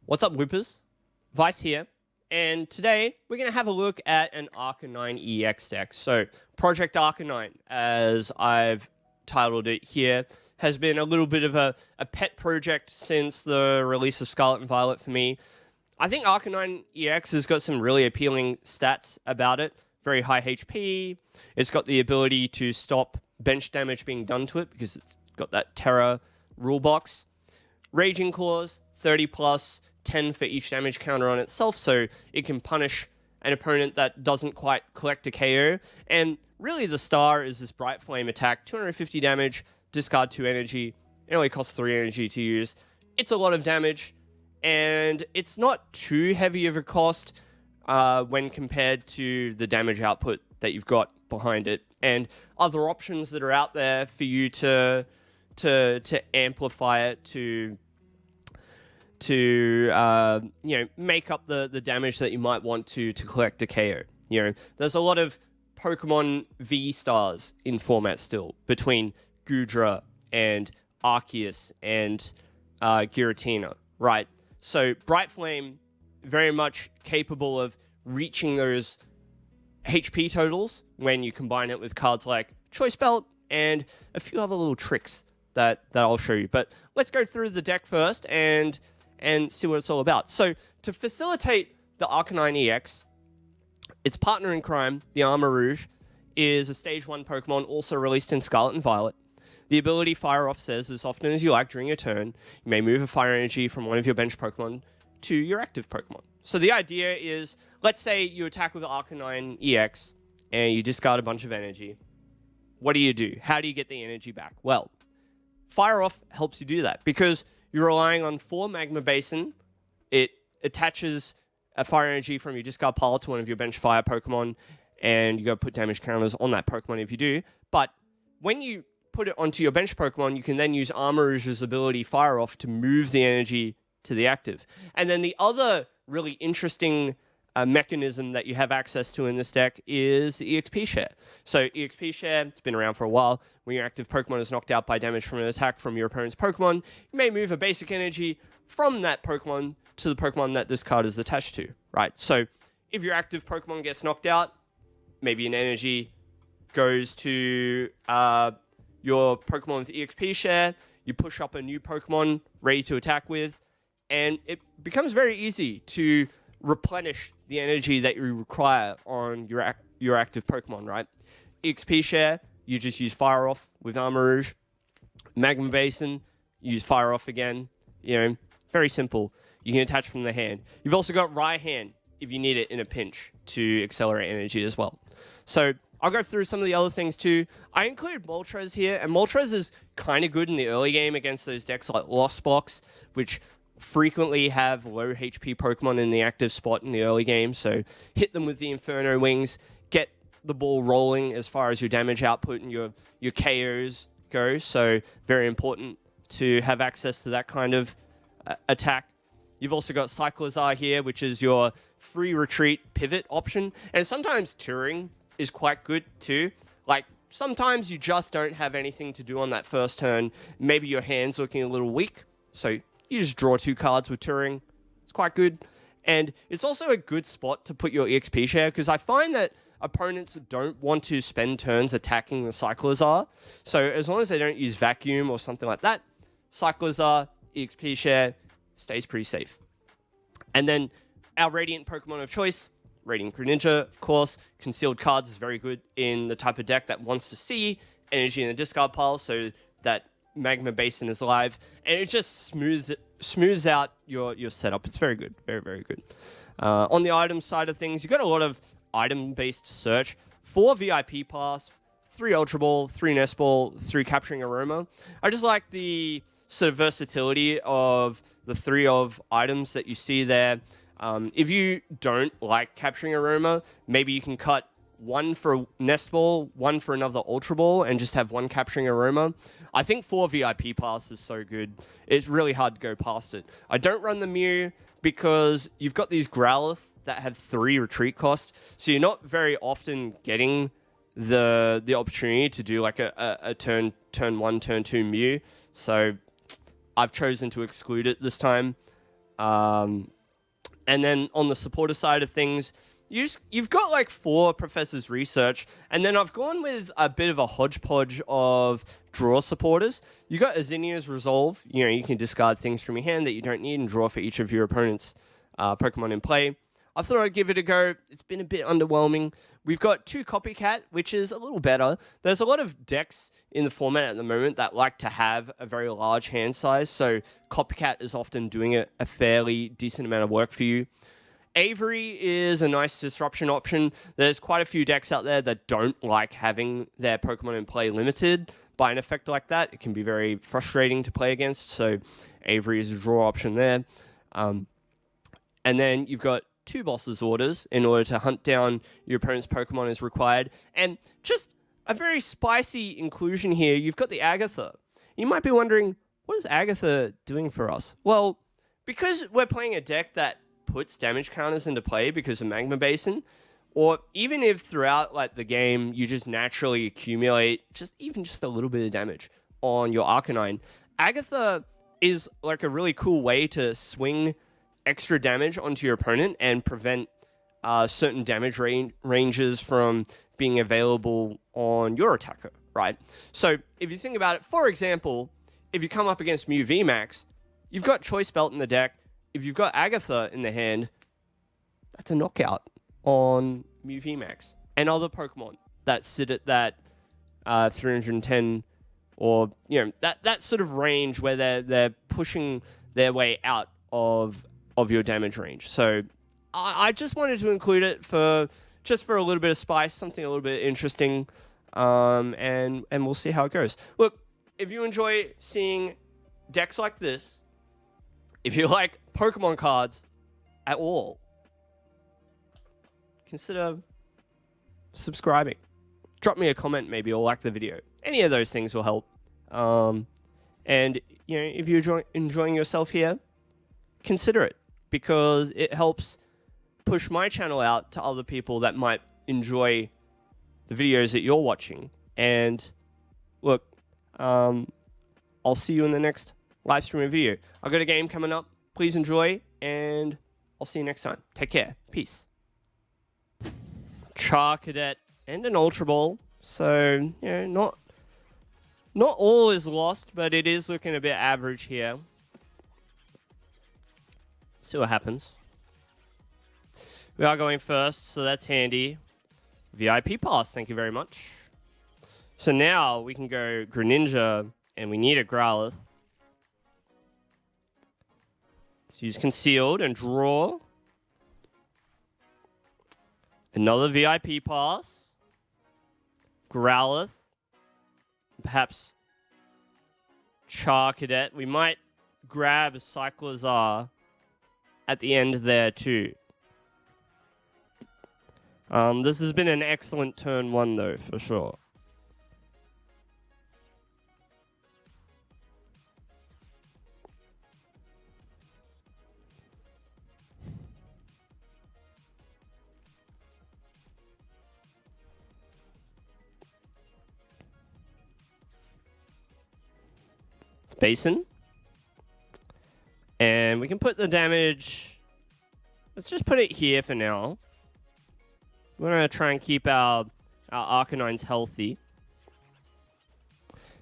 What's up, Loopers? Vice here, and today we're going to have a look at an Arcanine EX deck. So, Project Arcanine, as I've titled it here, has been a little bit of a pet project since the release of Scarlet and Violet for me. I think Arcanine EX has got some really appealing stats about it. Very high HP, it's got the ability to stop bench damage being done to it because it's got that Terra rule box. Raging Claws, 30 plus, 10 for each damage counter on itself, so it can punish an opponent that doesn't quite collect a KO. And really the star is this Bright Flame attack, 250 damage, discard 2 energy. It only costs 3 energy to use. It's a lot of damage, and it's not too heavy of a cost when compared to the damage output that you've got behind it, and other options that are out there for you to amplify it, to make up the damage that you might want to collect a KO. There's a lot of Pokemon V stars in format still, between Goodra and Arceus and Giratina, right? So Bright Flame, very much capable of reaching those HP totals when you combine it with cards like Choice Belt and a few other little tricks that I'll show you. But let's go through the deck first and see what it's all about. So to facilitate the Arcanine EX, its partner in crime, the Armarouge, is a Stage 1 Pokemon also released in Scarlet and Violet. The ability Fire Off says, as often as you like during your turn, you may move a fire energy from one of your bench Pokemon to your active Pokemon. So the idea is, let's say you attack with Arcanine EX and you discard a bunch of energy. What do? How do you get the energy back? Well, Fire Off helps you do that because you're relying on 4 Magma Basin. It attaches a fire energy from your discard pile to one of your bench fire Pokemon, and you go put damage counters on that Pokemon if you do. But when you put it onto your bench Pokemon, you can then use Armarouge's ability Fire Off to move the energy to the active. And then the other really interesting mechanism that you have access to in this deck is the EXP share. So EXP share, it's been around for a while. When your active Pokemon is knocked out by damage from an attack from your opponent's Pokemon, you may move a basic energy from that Pokemon to the Pokemon that this card is attached to, right? So if your active Pokemon gets knocked out, maybe an energy goes to your Pokemon with EXP share, you push up a new Pokemon ready to attack with, and it becomes very easy to replenish the energy that you require on your active Pokemon, right? EXP share, you just use Fire Off with Armarouge. Magma Basin, use Fire Off again. Very simple. You can attach from the hand. You've also got Raihan if you need it in a pinch to accelerate energy as well. So I'll go through some of the other things too. I included Moltres here, and Moltres is kind of good in the early game against those decks like Lost Box, which frequently have low HP Pokemon in the active spot in the early game, so hit them with the Inferno Wings, get the ball rolling as far as your damage output and your KOs go, so very important to have access to that kind of attack. You've also got Cyclizar here, which is your free retreat pivot option, and sometimes touring is quite good too. Like, sometimes you just don't have anything to do on that first turn, maybe your hand's looking a little weak, so you just draw 2 cards with touring. It's quite good. And it's also a good spot to put your EXP share, because I find that opponents don't want to spend turns attacking the Cyclizar. So as long as they don't use Vacuum or something like that, Cyclizar, EXP share, stays pretty safe. And then our Radiant Pokemon of choice, Radiant Greninja, of course. Concealed cards is very good in the type of deck that wants to see energy in the discard pile, so that Magma Basin is alive, and it just smooths out your setup. It's very good, very, very good. On the item side of things, you've got a lot of item-based search. 4 VIP Pass, 3 Ultra Ball, 3 Nest Ball, 3 Capturing Aroma. I just like the sort of versatility of the 3 of items that you see there. If you don't like Capturing Aroma, maybe you can cut 1 for Nest Ball, 1 for another Ultra Ball, and just have 1 Capturing Aroma. I think 4 VIP Pass is so good. It's really hard to go past it. I don't run the Mew because you've got these Growlithe that have 3 retreat cost, so you're not very often getting the opportunity to do like a turn 1, turn 2 Mew. So I've chosen to exclude it this time. And then on the supporter side of things, you've got like 4 Professor's Research, and then I've gone with a bit of a hodgepodge of draw supporters. You got a Zinnia's Resolve. You know, you can discard things from your hand that you don't need and draw for each of your opponent's Pokemon in play. I thought I'd give it a go. It's been a bit underwhelming. We've got 2 Copycat, which is a little better. There's a lot of decks in the format at the moment that like to have a very large hand size, so Copycat is often doing a fairly decent amount of work for you. Avery is a nice disruption option. There's quite a few decks out there that don't like having their Pokemon in play limited by an effect like that. It can be very frustrating to play against, so Avery is a draw option there. And then you've got 2 Boss's Orders in order to hunt down your opponent's Pokemon as required. And just a very spicy inclusion here, you've got the Agatha. You might be wondering, what is Agatha doing for us? Well, because we're playing a deck that puts damage counters into play because of Magma Basin, or even if throughout like the game you just naturally accumulate just a little bit of damage on your Arcanine, Agatha is like a really cool way to swing extra damage onto your opponent and prevent certain damage ranges from being available on your attacker, right? So if you think about it, for example, if you come up against Mew VMAX, you've got Choice Belt in the deck. If you've got Agatha in the hand, that's a knockout on Mew VMAX and other Pokemon that sit at that 310 or, you know, that sort of range where they're pushing their way out of your damage range. So I just wanted to include it for a little bit of spice, something a little bit interesting, and we'll see how it goes. Look, if you enjoy seeing decks like this, if you like Pokemon cards at all, consider subscribing. Drop me a comment maybe, or like the video. Any of those things will help. And you know, if you're enjoying yourself here, consider it, because it helps push my channel out to other people that might enjoy the videos that you're watching. And look, I'll see you in the next live stream video. I've got a game coming up. Please enjoy, and I'll see you next time. Take care. Peace. Charcadet and an Ultra Ball. So, you know, not all is lost, but it is looking a bit average here. See what happens. We are going first, so that's handy. VIP Pass, thank you very much. So now we can go Greninja, and we need a Growlithe. Let's use Concealed and draw. Another VIP Pass. Growlithe. Perhaps Charcadet. We might grab Cyclizar at the end there too. This has been an excellent turn 1 though, for sure. Basin. And we can put the damage... Let's just put it here for now. We're going to try and keep our Arcanines healthy.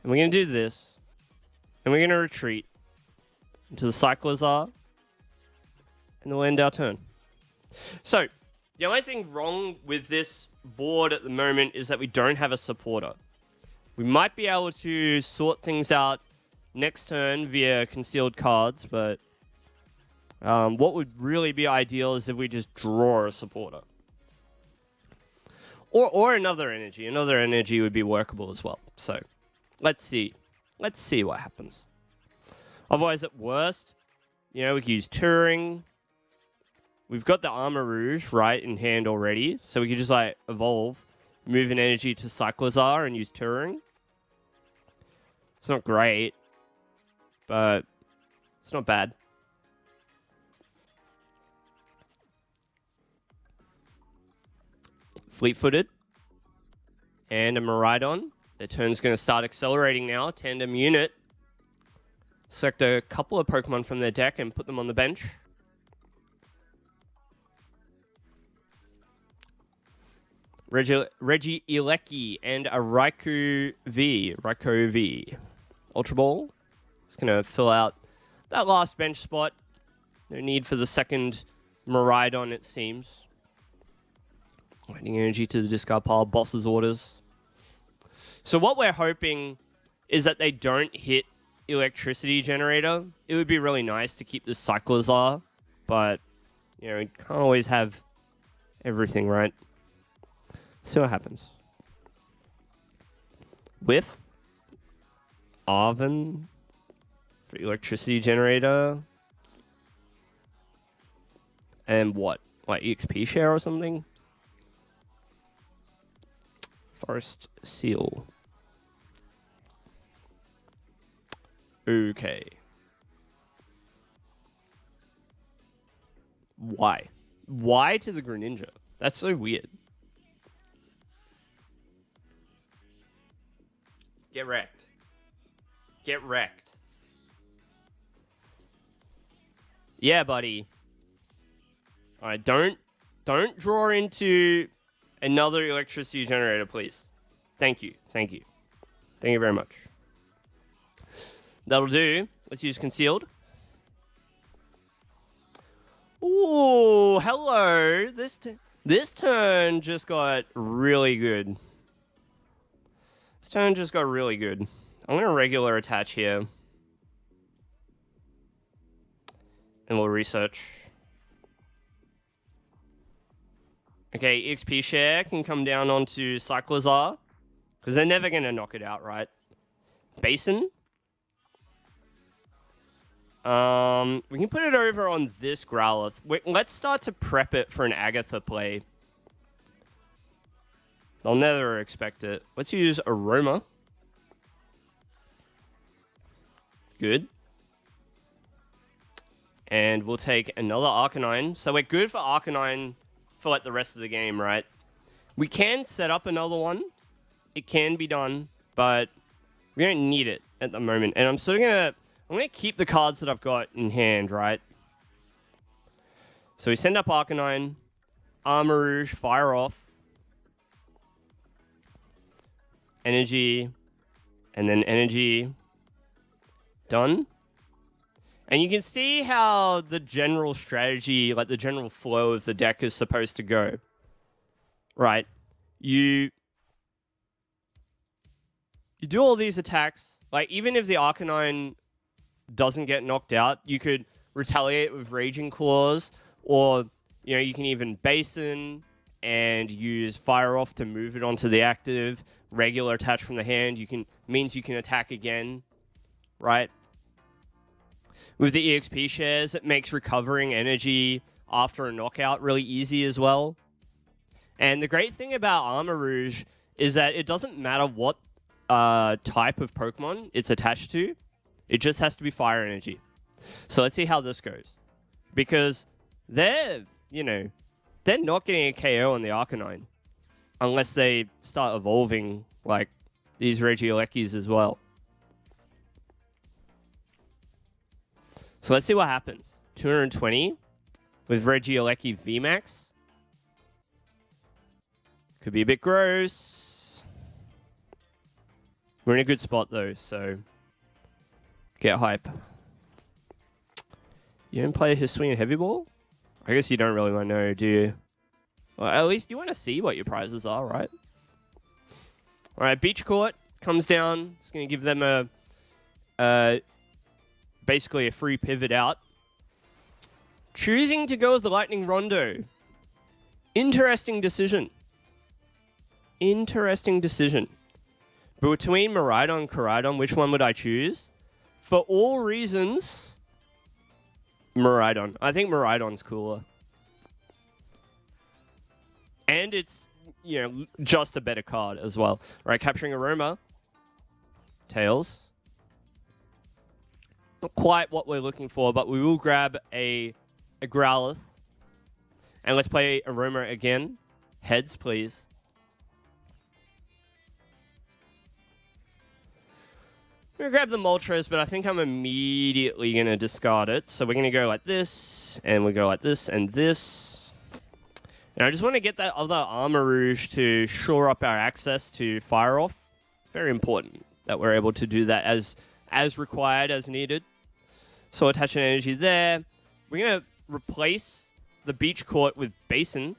And we're going to do this. And we're going to retreat into the Cyclizar. And we'll end our turn. So, the only thing wrong with this board at the moment is that we don't have a supporter. We might be able to sort things out next turn via concealed cards, but what would really be ideal is if we just draw a supporter. Or another energy. Another energy would be workable as well. So, let's see. Let's see what happens. Otherwise, at worst, you know, we could use Turing. We've got the Armarouge, right, in hand already. So we could just, like, evolve, move an energy to Cyclizar and use Turing. It's not great, but it's not bad. Fleet-footed. And a Miraidon. Their turn's going to start accelerating now. Tandem unit. Select a couple of Pokemon from their deck and put them on the bench. Regieleki and a Raikou V. Ultra Ball. It's going to fill out that last bench spot. No need for the second Miraidon, it seems. Lightning Energy to the discard pile. Boss's orders. So what we're hoping is that they don't hit Electricity Generator. It would be really nice to keep the Cyclizar, but, you know, you can't always have everything, right? See what happens. With Arven for Electricity Generator. And what? Like EXP share or something? Forest Seal. Okay. Why? Why to the Greninja? That's so weird. Get wrecked. Get wrecked. Yeah, buddy. Alright, don't draw into another Electricity Generator, please. Thank you. Thank you. Thank you very much. That'll do. Let's use Concealed. Ooh, hello. This turn just got really good. This turn just got really good. I'm going to regular attach here. And we'll research. Okay, EXP share can come down onto Cyclizar. Because they're never going to knock it out, right? Basin. We can put it over on this Growlithe. Let's start to prep it for an Agatha play. They'll never expect it. Let's use Aroma. Good. And we'll take another Arcanine. So we're good for Arcanine for like the rest of the game, right? We can set up another one. It can be done, but we don't need it at the moment. And I'm gonna keep the cards that I've got in hand, right? So we send up Arcanine, Armarouge, fire off. Energy, and then energy. Done. And you can see how the general strategy, like the general flow of the deck is supposed to go. Right. You do all these attacks. Like, even if the Arcanine doesn't get knocked out, you could retaliate with Raging Claws, or, you know, you can even Basin and use Fire Off to move it onto the active. Regular attach from the hand means you can attack again, right? With the EXP shares, it makes recovering energy after a knockout really easy as well. And the great thing about Armarouge is that it doesn't matter what type of Pokemon it's attached to. It just has to be fire energy. So let's see how this goes. Because they're not getting a KO on the Arcanine. Unless they start evolving like these Regielekis as well. So let's see what happens. 220 with Regieleki VMAX. Could be a bit gross. We're in a good spot though, so get hype. You don't play Hisuian Heavy Ball? I guess you don't really want to know, do you? Well, at least you want to see what your prizes are, right? Alright, Beach Court comes down. It's going to give them basically a free pivot out. Choosing to go with the Lightning Rondo. Interesting decision. Interesting decision. But between Miraidon and Koraidon, which one would I choose? For all reasons, Miraidon. I think Miraidon's cooler. And it's, you know, just a better card as well. Right, Capturing Aroma. Tails. Not quite what we're looking for, but we will grab a Growlithe. And let's play Aroma again. Heads, please. going to grab the Moltres, but I think I'm immediately going to discard it. So we're going to go like this, and we go like this, and this. And I just want to get that other Armarouge to shore up our access to Fire Off. It's very important that we're able to do that as required, as needed. So attach an energy there. We're going to replace the Beach Court with Basin.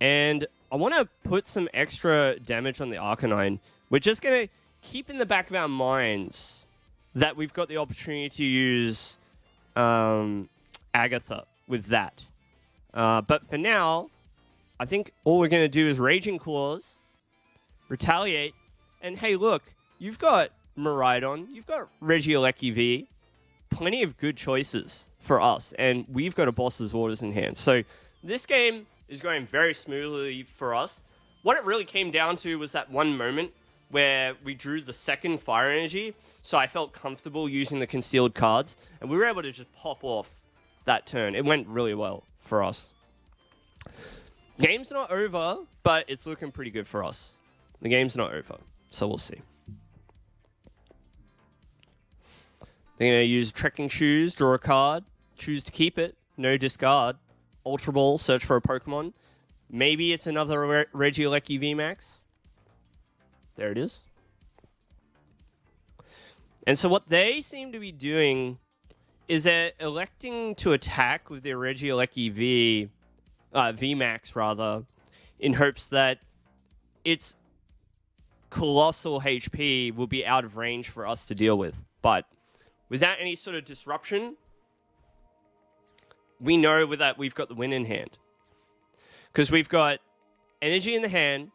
And I want to put some extra damage on the Arcanine. We're just going to keep in the back of our minds that we've got the opportunity to use Agatha with that. But for now, I think all we're going to do is Raging Claws, Retaliate, and hey, look, you've got Miraidon, you've got Regieleki V, plenty of good choices for us, and we've got a boss's orders in hand. So this game is going very smoothly for us. What it really came down to was that one moment where we drew the second fire energy, so I felt comfortable using the concealed cards, and we were able to just pop off that turn. It went really well for us. Game's not over, but it's looking pretty good for us. The game's not over, so we'll see. They're going to use Trekking Shoes, draw a card, choose to keep it, no discard. Ultra Ball, search for a Pokemon. Maybe it's another Regieleki VMAX. There it is. And so what they seem to be doing is they're electing to attack with their Regieleki VMAX, rather, in hopes that its colossal HP will be out of range for us to deal with. But without any sort of disruption, we know that we've got the win in hand. Because we've got energy in the hand,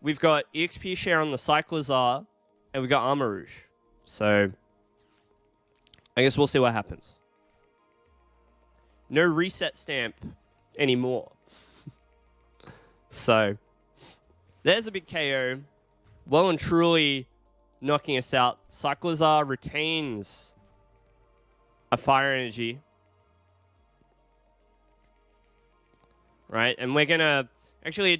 we've got EXP share on the Cyclizar, and we've got Armarouge. So, I guess we'll see what happens. No reset stamp anymore. So, there's a big KO. Well and truly knocking us out. Cyclizar retains a fire energy. Right, and we're gonna... Actually,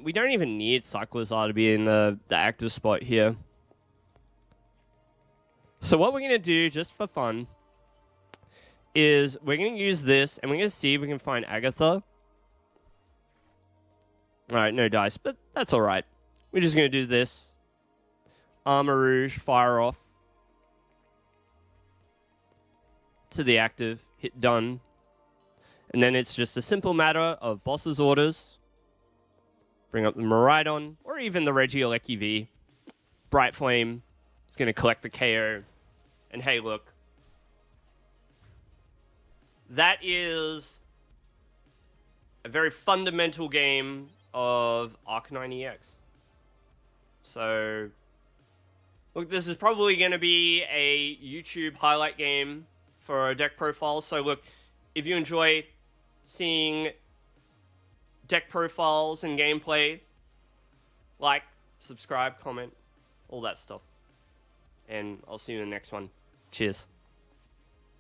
we don't even need Cyclizar to be in the active spot here. So what we're gonna do, just for fun, is we're gonna use this, and we're gonna see if we can find Agatha. Alright, no dice, but that's alright. We're just gonna do this. Armarouge, fire off. To the active, hit done. And then it's just a simple matter of boss's orders. Bring up the Miraidon, or even the Regieleki V. Bright Flame is going to collect the KO. And hey, look. That is a very fundamental game of Arcanine EX. So, look, this is probably going to be a YouTube highlight game for deck profiles. So, look, if you enjoy seeing deck profiles and gameplay, like, subscribe, comment, all that stuff. And I'll see you in the next one. Cheers.